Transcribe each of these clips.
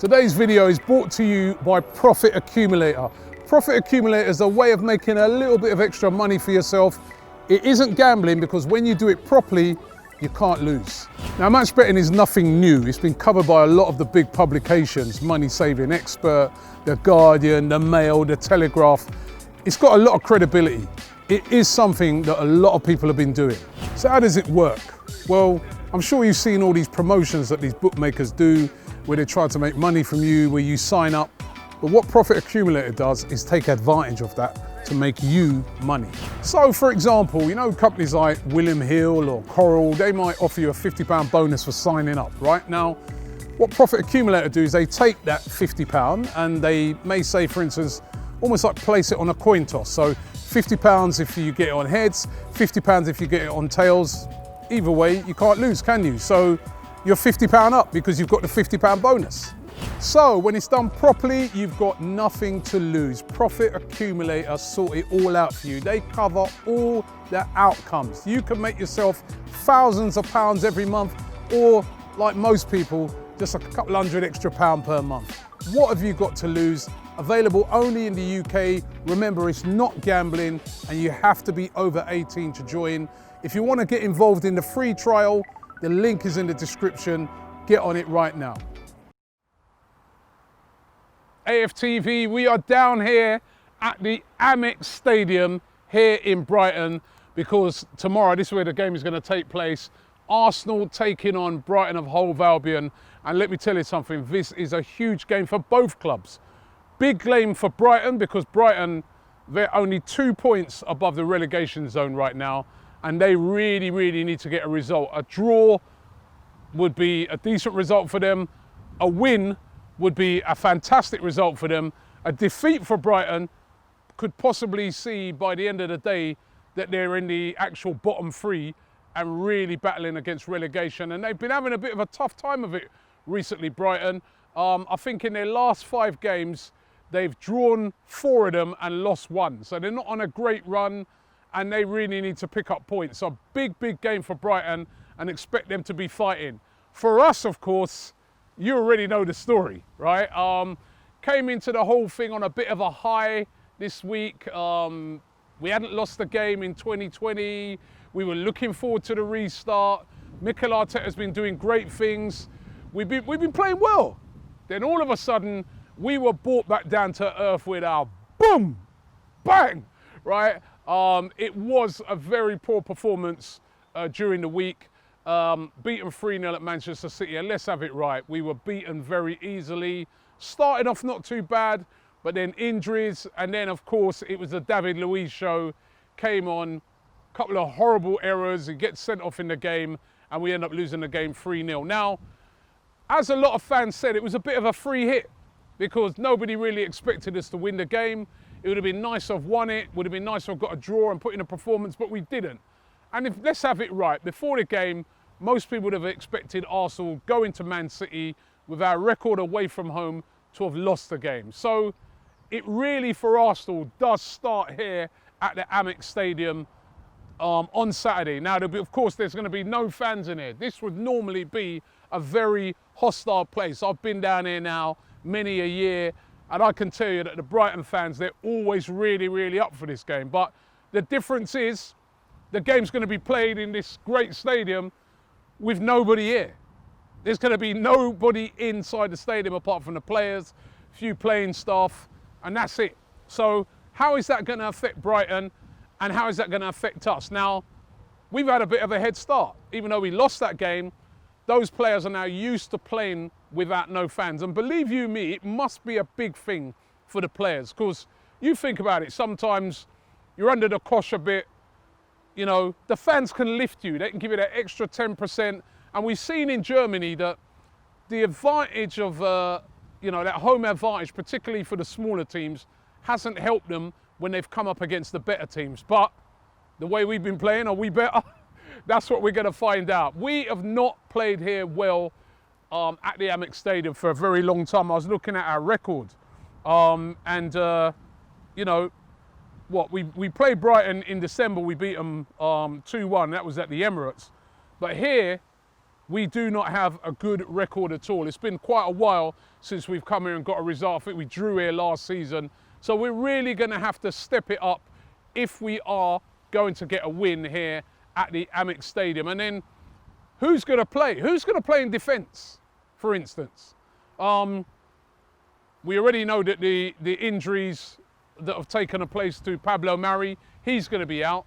Today's video is brought to you by Profit Accumulator. Profit Accumulator is a way of making a little bit of extra money for yourself. It isn't gambling because when you do it properly, you can't lose. Now, match betting is nothing new. It's been covered by a lot of the big publications, Money Saving Expert, The Guardian, The Mail, The Telegraph. It's got a lot of credibility. It is something that a lot of people have been doing. So how does it work? Well, I'm sure you've seen all these promotions that these bookmakers do, where they try to make money from you, where you sign up. But what Profit Accumulator does is take advantage of that to make you money. So for example, you know, companies like William Hill or Coral, they might offer you a £50 bonus for signing up, right? Now, what Profit Accumulator do is they take that £50 and they may say, for instance, almost like place it on a coin toss. So £50 if you get it on heads, £50 if you get it on tails. Either way, you can't lose, can you? So you're £50 up because you've got the £50 bonus. So when it's done properly, you've got nothing to lose. Profit Accumulator sort it all out for you. They cover all the outcomes. You can make yourself thousands of pounds every month, or like most people, just a couple hundred extra pounds per month. What have you got to lose? Available only in the UK. Remember, it's not gambling and you have to be over 18 to join. If you want to get involved in the free trial, the link is in the description. Get on it right now. AFTV, we are down here at the Amex Stadium here in Brighton because tomorrow, this is where the game is going to take place. Arsenal taking on Brighton of Hove Albion. And let me tell you something, this is a huge game for both clubs. Big game for Brighton because Brighton, they're only 2 points above the relegation zone right now. And they really, really need to get a result. A draw would be a decent result for them. A win would be a fantastic result for them. A defeat for Brighton could possibly see by the end of the day that they're in the actual bottom three and really battling against relegation. And they've been having a bit of a tough time of it recently, Brighton. I think in their last 5 games, they've drawn 4 of them and lost 1. So they're not on a great run and they really need to pick up points. So big, big game for Brighton and expect them to be fighting. For us, of course, you already know the story, right? Came into the whole thing on a bit of a high this week. We hadn't lost a game in 2020. We were looking forward to the restart. Mikel Arteta's been doing great things. We've been playing well. Then all of a sudden, we were brought back down to earth with our boom, bang, right? It was a very poor performance during the week. Beaten 3-0 at Manchester City, and let's have it right. We were beaten very easily. Started off not too bad, but then injuries, and then of course it was the David Luiz show. Came on, a couple of horrible errors, he gets sent off in the game, and we end up losing the game 3-0. Now, as a lot of fans said, it was a bit of a free hit because nobody really expected us to win the game. It would have been nice to have won it, would have been nice to have got a draw and put in a performance, but we didn't. And let's have it right, before the game, most people would have expected Arsenal going to Man City with our record away from home to have lost the game. So it really, for Arsenal, does start here at the Amex Stadium on Saturday. Now, of course, there's going to be no fans in here. This would normally be a very hostile place. I've been down here now many a year, and I can tell you that the Brighton fans, they're always really, really up for this game. But the difference is, the game's going to be played in this great stadium with nobody here. There's going to be nobody inside the stadium apart from the players, a few playing staff, and that's it. So how is that going to affect Brighton and how is that going to affect us? Now, we've had a bit of a head start. Even though we lost that game, those players are now used to playing without no fans. And believe you me, it must be a big thing for the players because you think about it, sometimes you're under the cosh a bit. You know, the fans can lift you. They can give you that extra 10%. And we've seen in Germany that the advantage of, that home advantage, particularly for the smaller teams, hasn't helped them when they've come up against the better teams. But the way we've been playing, are we better? That's what we're going to find out. We have not played here well at the Amex Stadium for a very long time. I was looking at our record. We played Brighton in December, we beat them 2-1, that was at the Emirates. But here, we do not have a good record at all. It's been quite a while since we've come here and got a result. I think we drew here last season. So we're really going to have to step it up if we are going to get a win here at the Amex Stadium. And then who's going to play? Who's going to play in defence, for instance? We already know that the injuries that have taken place to Pablo Mari, he's going to be out.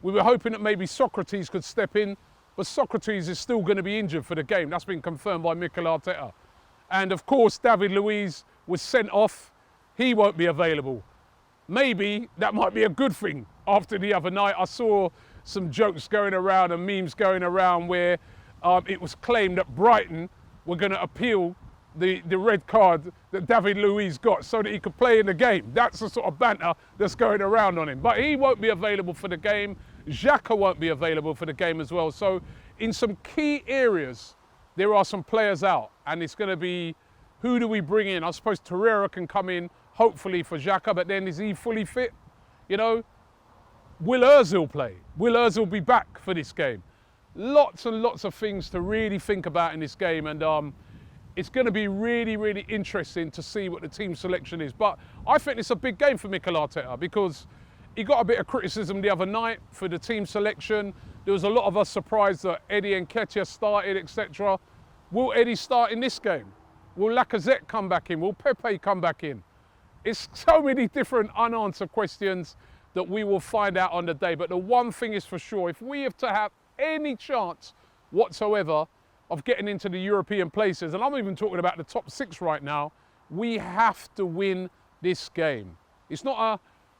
We were hoping that maybe Socrates could step in, but Socrates is still going to be injured for the game. That's been confirmed by Mikel Arteta. And of course, David Luiz was sent off. He won't be available. Maybe that might be a good thing. After the other night, I saw some jokes going around and memes going around where it was claimed that Brighton were going to appeal the red card that David Luiz got so that he could play in the game. That's the sort of banter that's going around on him. But he won't be available for the game. Xhaka won't be available for the game as well. So in some key areas, there are some players out. And it's going to be, who do we bring in? I suppose Torreira can come in, hopefully for Xhaka, but then is he fully fit? You know, will Ozil play? Will Ozil be back for this game? Lots and lots of things to really think about in this game. And it's going to be really, really interesting to see what the team selection is. But I think it's a big game for Mikel Arteta because he got a bit of criticism the other night for the team selection. There was a lot of us surprised that Eddie Nketiah started, etc. Will Eddie start in this game? Will Lacazette come back in? Will Pepe come back in? It's so many different unanswered questions that we will find out on the day. But the one thing is for sure, if we have to have any chance whatsoever of getting into the European places, and I'm even talking about the top 6 right now, we have to win this game. It's not a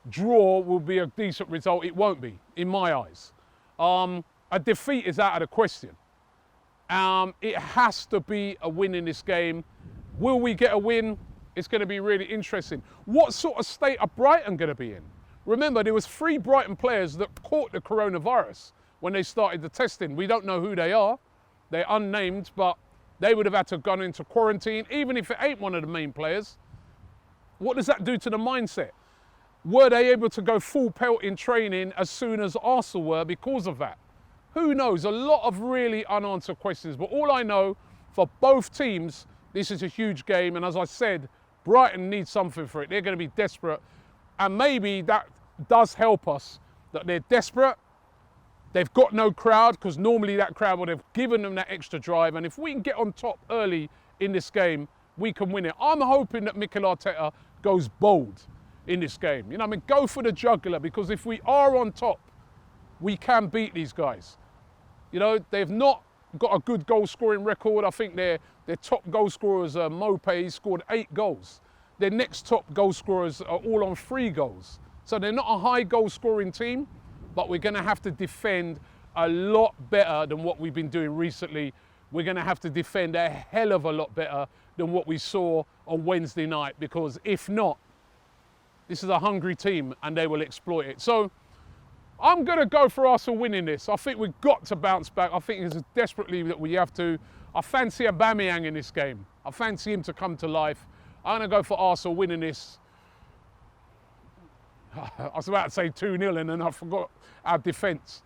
draw will be a decent result. It won't be, in my eyes. A defeat is out of the question. It has to be a win in this game. Will we get a win? It's going to be really interesting. What sort of state are Brighton going to be in? Remember, there was 3 Brighton players that caught the coronavirus when they started the testing. We don't know who they are. They're unnamed, but they would have had to have gone into quarantine, even if it ain't one of the main players. What does that do to the mindset? Were they able to go full pelt in training as soon as Arsenal were because of that? Who knows? A lot of really unanswered questions. But all I know, for both teams, this is a huge game. And as I said, Brighton needs something for it. They're going to be desperate. And maybe that does help us, that they're desperate. They've got no crowd, because normally that crowd would have given them that extra drive. And if we can get on top early in this game, we can win it. I'm hoping that Mikel Arteta goes bold in this game. You know what I mean? Go for the jugular, because if we are on top, we can beat these guys. You know, they've not got a good goal-scoring record. I think their top goal scorers, Mope, scored 8 goals. Their next top goal scorers are all on 3 goals. So they're not a high goal-scoring team, but we're going to have to defend a lot better than what we've been doing recently. We're going to have to defend a hell of a lot better than what we saw on Wednesday night, because if not, this is a hungry team and they will exploit it. So I'm going to go for Arsenal winning this. I think we've got to bounce back. I think it's desperately that we have to. I fancy Aubameyang in this game. I fancy him to come to life. I'm going to go for Arsenal winning this. I was about to say 2-0 and then I forgot our defence.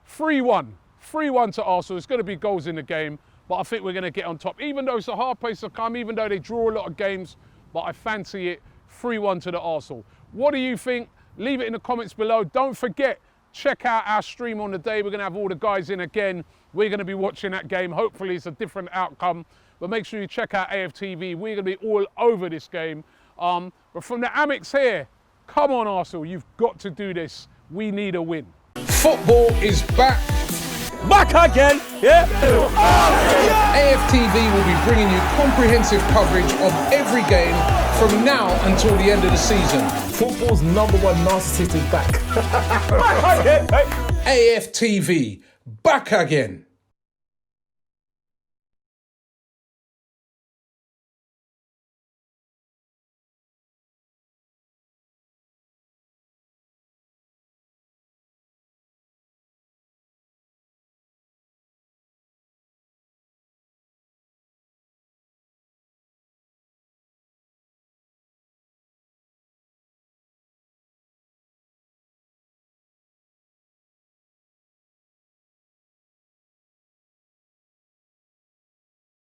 3-1. 3-1 to Arsenal. There's going to be goals in the game, but I think we're going to get on top. Even though it's a hard place to come, even though they draw a lot of games, but I fancy it 3-1 to the Arsenal. What do you think? Leave it in the comments below. Don't forget, check out our stream on the day. We're going to have all the guys in again. We're going to be watching that game. Hopefully it's a different outcome, but make sure you check out AFTV. We're going to be all over this game. But from the Amex here, come on Arsenal, you've got to do this. We need a win. Football is back. Back again, yeah? AFTV will be bringing you comprehensive coverage of every game from now until the end of the season. Football's #1 narcissist is back. AFTV, back again.